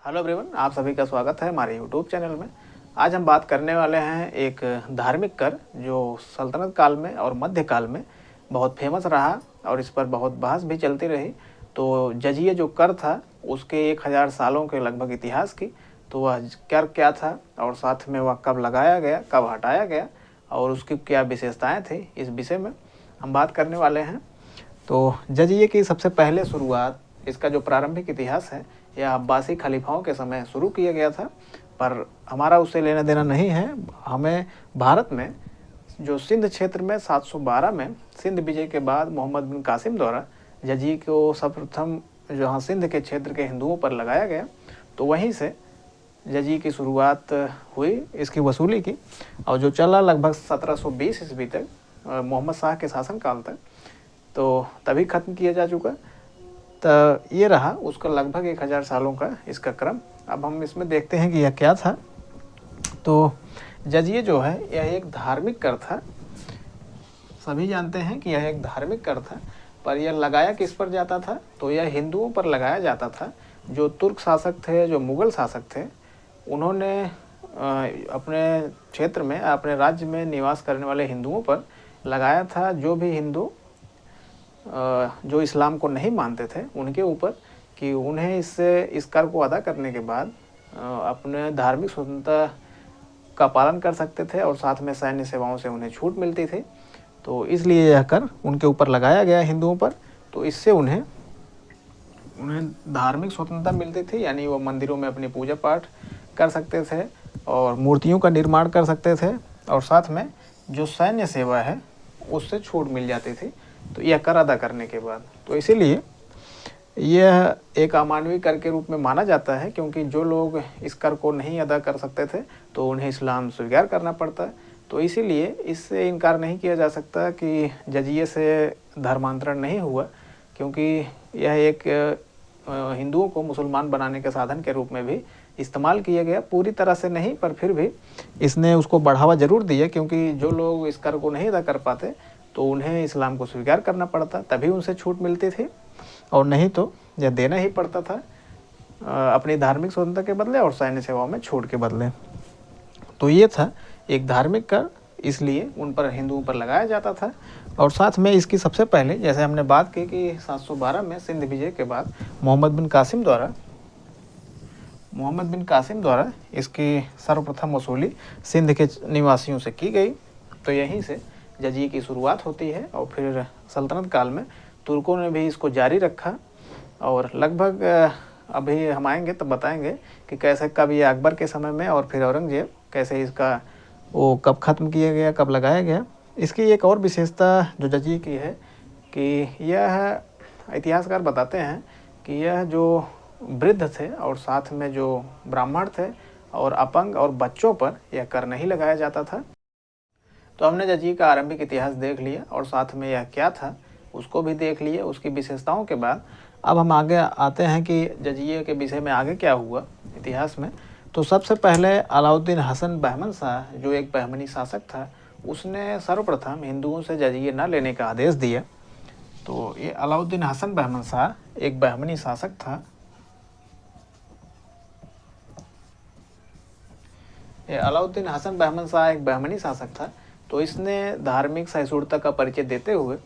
Hello everyone, आप सभी का स्वागत है हमारे यूट्यूब चैनल में। आज हम बात करने वाले हैं एक धार्मिक कर जो सल्तनत काल में और मध्यकाल में बहुत फेमस रहा और इस पर बहुत बहस भी चलती रही। तो जजिये जो कर था उसके 1000 सालों के लगभग इतिहास की, तो वह कर क्या था और साथ में वह कब लगाया गया, कब हटाया गया और उसकी क्या विशेषताएँ थी, इस विषय में हम बात करने वाले हैं। तो जजिये की सबसे पहले शुरुआत, इसका जो प्रारंभिक इतिहास है यह अब्बासी खलीफाओं के समय शुरू किया गया था, पर हमारा उससे लेना देना नहीं है। हमें भारत में जो सिंध क्षेत्र में 712 में सिंध विजय के बाद मोहम्मद बिन कासिम द्वारा जजिये को सर्वप्रथम जहाँ सिंध के क्षेत्र के हिंदुओं पर लगाया गया, तो वहीं से जजिये की शुरुआत हुई, इसकी वसूली की, और जो चला लगभग 1720 ईस्वी तक, मोहम्मद शाह के शासनकाल तक, तो तभी ख़त्म किया जा चुका। तो ये रहा उसका लगभग 1000 सालों का इसका क्रम। अब हम इसमें देखते हैं कि यह क्या था। तो जजिये जो है यह एक धार्मिक कर था। सभी जानते हैं कि यह एक धार्मिक कर था, पर यह लगाया किस पर जाता था? तो यह हिंदुओं पर लगाया जाता था। जो तुर्क शासक थे, जो मुग़ल शासक थे, उन्होंने अपने क्षेत्र में, अपने राज्य में निवास करने वाले हिंदुओं पर लगाया था। जो भी हिंदू जो इस्लाम को नहीं मानते थे उनके ऊपर, कि उन्हें इस कर को अदा करने के बाद अपने धार्मिक स्वतंत्रता का पालन कर सकते थे और साथ में सैन्य सेवाओं से उन्हें छूट मिलती थी। तो इसलिए यह कर उनके ऊपर लगाया गया हिंदुओं पर। तो इससे उन्हें धार्मिक स्वतंत्रता मिलती थी, यानी वो मंदिरों में अपनी पूजा पाठ कर सकते थे और मूर्तियों का निर्माण कर सकते थे, और साथ में जो सैन्य सेवा है उससे छूट मिल जाती थी, तो यह कर अदा करने के बाद। तो इसीलिए यह एक अमानवीय कर के रूप में माना जाता है, क्योंकि जो लोग इस कर को नहीं अदा कर सकते थे तो उन्हें इस्लाम स्वीकार करना पड़ता है। तो इसीलिए इससे इनकार नहीं किया जा सकता कि जजिये से धर्मांतरण नहीं हुआ, क्योंकि यह एक हिंदुओं को मुसलमान बनाने के साधन के रूप में भी इस्तेमाल किया गया। पूरी तरह से नहीं, पर फिर भी इसने उसको बढ़ावा ज़रूर दिया, क्योंकि जो लोग इस कर को नहीं अदा कर पाते तो उन्हें इस्लाम को स्वीकार करना पड़ता, तभी उनसे छूट मिलती थी, और नहीं तो यह देना ही पड़ता था अपनी धार्मिक स्वतंत्रता के बदले और सैन्य सेवाओं में छूट के बदले। तो ये था एक धार्मिक कर, इसलिए उन पर, हिंदुओं पर लगाया जाता था। और साथ में इसकी सबसे पहले, जैसे हमने बात की कि 712 में सिंध विजय के बाद मोहम्मद बिन कासिम द्वारा इसकी सर्वप्रथम वसूली सिंध के निवासियों से की गई। तो यहीं से जजिये की शुरुआत होती है, और फिर सल्तनत काल में तुर्कों ने भी इसको जारी रखा, और लगभग अभी हम आएंगे तब बताएंगे कि कैसे, कब ये अकबर के समय में और फिर औरंगजेब, कैसे इसका वो कब ख़त्म किया गया, कब लगाया गया। इसकी एक और विशेषता जो जजिये की है कि यह, इतिहासकार बताते हैं कि यह जो वृद्ध थे और साथ में जो ब्राह्मण थे और अपंग और बच्चों पर यह कर नहीं लगाया जाता था। तो हमने जजिये का आरंभिक इतिहास देख लिया और साथ में यह क्या था उसको भी देख लिए, उसकी विशेषताओं के बाद अब हम आगे आते हैं कि जजिये के विषय में आगे क्या हुआ इतिहास में। तो सबसे पहले अलाउद्दीन हसन बहमन शाह, जो एक बहमनी शासक था, उसने सर्वप्रथम हिंदुओं से जजिये न लेने का आदेश दिया। तो ये अलाउद्दीन हसन बहमन शाह एक बहमनी शासक था। ये अलाउद्दीन हसन बहमन शाह एक बहमनी शासक था। तो इसने धार्मिक सहिष्णुता का परिचय देते हुए,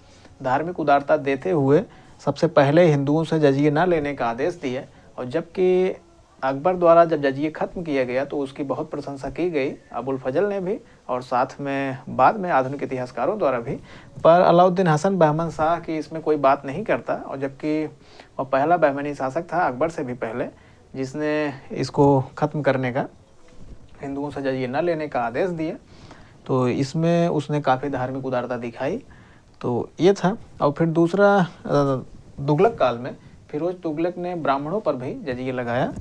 धार्मिक उदारता देते हुए सबसे पहले हिंदुओं से जजिये न लेने का आदेश दिया। और जबकि अकबर द्वारा जब जजिये ख़त्म किया गया तो उसकी बहुत प्रशंसा की गई, अबुल फजल ने भी और साथ में बाद में आधुनिक इतिहासकारों द्वारा भी। पर अलाउद्दीन हसन बहमन शाह की इसमें कोई बात नहीं करता, और जबकि वह पहला बहमनी शासक था अकबर से भी पहले, जिसने इसको ख़त्म करने का, हिंदुओं से जजिये न लेने का आदेश दिया। तो इसमें उसने काफ़ी धार्मिक उदारता दिखाई। तो ये था। और फिर दूसरा, तुगलक काल में फिरोज तुगलक ने ब्राह्मणों पर भी जजिये लगाया।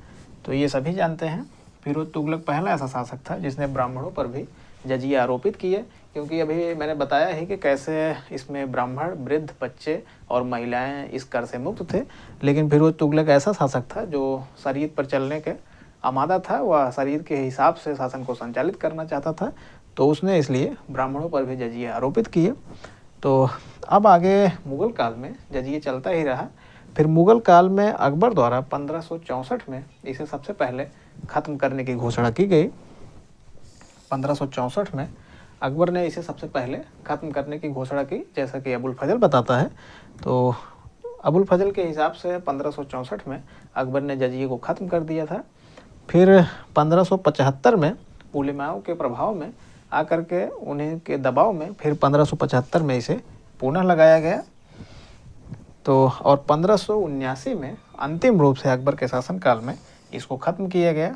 तो ये सभी जानते हैं, फिरोज तुगलक पहला ऐसा शासक था जिसने ब्राह्मणों पर भी जजिये आरोपित किए, क्योंकि अभी मैंने बताया है कि कैसे इसमें ब्राह्मण, वृद्ध, बच्चे और महिलाएं इस कर से मुक्त थे। लेकिन फिरोज तुगलक ऐसा शासक था जो शरीयत पर चलने के आमादा था, वह शरीयत के हिसाब से शासन को संचालित करना चाहता था। तो उसने इसलिए ब्राह्मणों पर भी जजिये आरोपित किए। तो अब आगे मुग़ल काल में जजिये चलता ही रहा। फिर मुग़ल काल में अकबर द्वारा 1564 में इसे सबसे पहले ख़त्म करने की घोषणा की गई। 1564 में अकबर ने इसे सबसे पहले ख़त्म करने की घोषणा की, जैसा कि अबुल फजल बताता है। तो अबुल फजल के हिसाब से 1564 में अकबर ने जजिये को ख़त्म कर दिया था। फिर 1575 में उलेमाओं के प्रभाव में आकर के उन्हीं के दबाव में फिर 1575 में इसे पुनः लगाया गया। तो और 1579 में अंतिम रूप से अकबर के शासनकाल में इसको ख़त्म किया गया।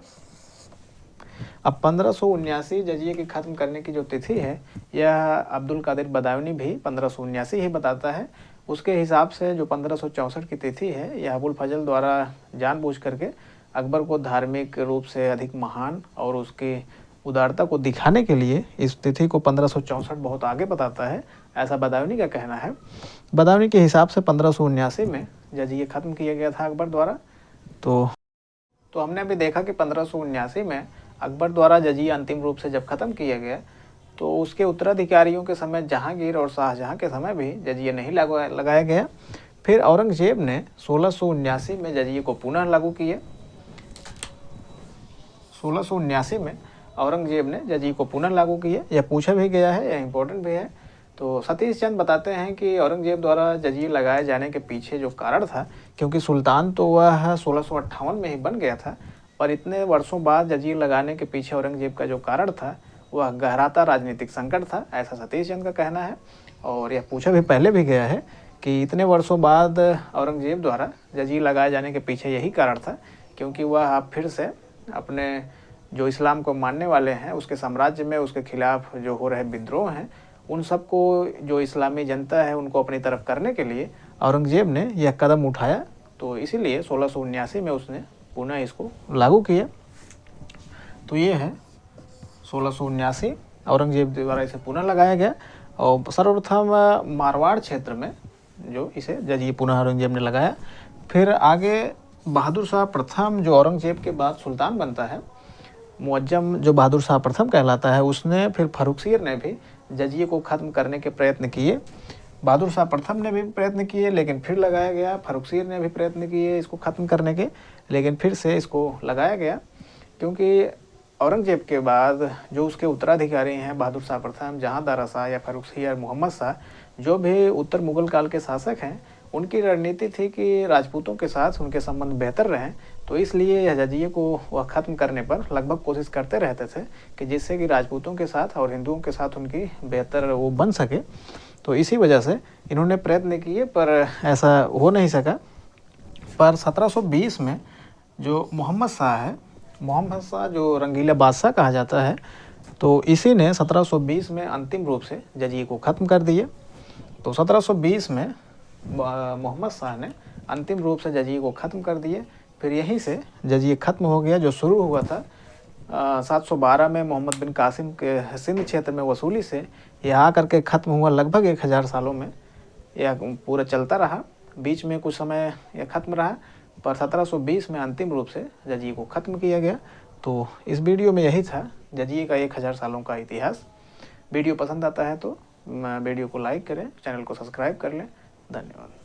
अब 1579 जजिये की ख़त्म करने की जो तिथि है, यह अब्दुल कादिर बदायूनी भी 1579 ही बताता है। उसके हिसाब से जो 1564 की तिथि है, यह अबुल फजल द्वारा जानबूझ करके अकबर को धार्मिक रूप से अधिक महान और उसकी उदारता को दिखाने के लिए इस तिथि को 1564 बहुत आगे बताता है, ऐसा बदायूनी का कहना है। बदायूनी के हिसाब से 1579 में जजिये ख़त्म किया गया था अकबर द्वारा। तो हमने अभी देखा कि 1579 में अकबर द्वारा जजिये अंतिम रूप से जब ख़त्म किया गया, तो उसके उत्तराधिकारियों के समय जहांगीर और शाहजहां के समय भी जजिये नहीं लगाया गया। फिर औरंगजेब ने 1679 में जजिये को पुनः लागू किया। 1679 में औरंगजेब ने जजिये को पुनः लागू किया। यह पूछा भी गया है, यह इम्पोर्टेंट भी है। तो सतीश चंद बताते हैं कि औरंगजेब द्वारा जजिये लगाए जाने के पीछे जो कारण था, क्योंकि सुल्तान तो वह 1658 में ही बन गया था, पर इतने वर्षों बाद जजिये लगाने के पीछे औरंगजेब का जो कारण था वह गहराता राजनीतिक संकट था, ऐसा सतीश चंद का कहना है। और यह पूछा भी पहले भी गया है कि इतने वर्षों बाद औरंगजेब द्वारा जजिये लगाए जाने के पीछे यही कारण था, क्योंकि वह अब फिर से अपने जो इस्लाम को मानने वाले हैं उसके साम्राज्य में उसके खिलाफ जो हो रहे विद्रोह हैं, उन सबको जो इस्लामी जनता है उनको अपनी तरफ करने के लिए औरंगजेब ने यह कदम उठाया। तो इसीलिए 1679 में उसने पुनः इसको लागू किया। तो ये है 1679 औरंगजेब द्वारा इसे पुनः लगाया गया। और सर्वप्रथम मारवाड़ क्षेत्र में जो इसे जजिये पुनः औरंगजेब ने लगाया। फिर आगे बहादुर शाह प्रथम जो औरंगजेब के बाद सुल्तान बनता है, मुअज्जम जो बहादुर शाह प्रथम कहलाता है, उसने फिर फर्रुखसियर ने भी जजिये को ख़त्म करने के प्रयत्न किए। बहादुर शाह प्रथम ने भी प्रयत्न किए लेकिन फिर लगाया गया। फर्रुखसियर ने भी प्रयत्न किए इसको ख़त्म करने के, लेकिन फिर से इसको लगाया गया, क्योंकि औरंगजेब के बाद जो उसके उत्तराधिकारी हैं बहादुर शाह प्रथम, जहांदारा शाह या फर्रुखसियर, मोहम्मद शाह, जो भी उत्तर मुग़ल काल के शासक हैं, उनकी रणनीति थी कि राजपूतों के साथ उनके संबंध बेहतर रहें। तो इसलिए यह जजिये को वह ख़त्म करने पर लगभग कोशिश करते रहते थे कि जिससे कि राजपूतों के साथ और हिंदुओं के साथ उनकी बेहतर वो बन सके। तो इसी वजह से इन्होंने प्रयत्न किए पर ऐसा हो नहीं सका। पर 1720 में जो मोहम्मद शाह है, मोहम्मद शाह जो रंगीला बादशाह कहा जाता है, तो इसी ने 1720 में अंतिम रूप से जजिये को ख़त्म कर दिया। तो 1720 में मोहम्मद शाह ने अंतिम रूप से जजिये को ख़त्म कर दिए। फिर यहीं से जजिये ख़त्म हो गया। जो शुरू हुआ था 712 में मोहम्मद बिन कासिम के सिंध क्षेत्र में वसूली से, यह आकर के ख़त्म हुआ लगभग 1000 सालों में। यह पूरा चलता रहा, बीच में कुछ समय यह ख़त्म रहा, पर 1720 में अंतिम रूप से जजिये को ख़त्म किया गया। तो इस वीडियो में यही था जजिये का 1000 सालों का इतिहास। वीडियो पसंद आता है तो वीडियो को लाइक करें, चैनल को सब्सक्राइब कर लें। धन्यवाद।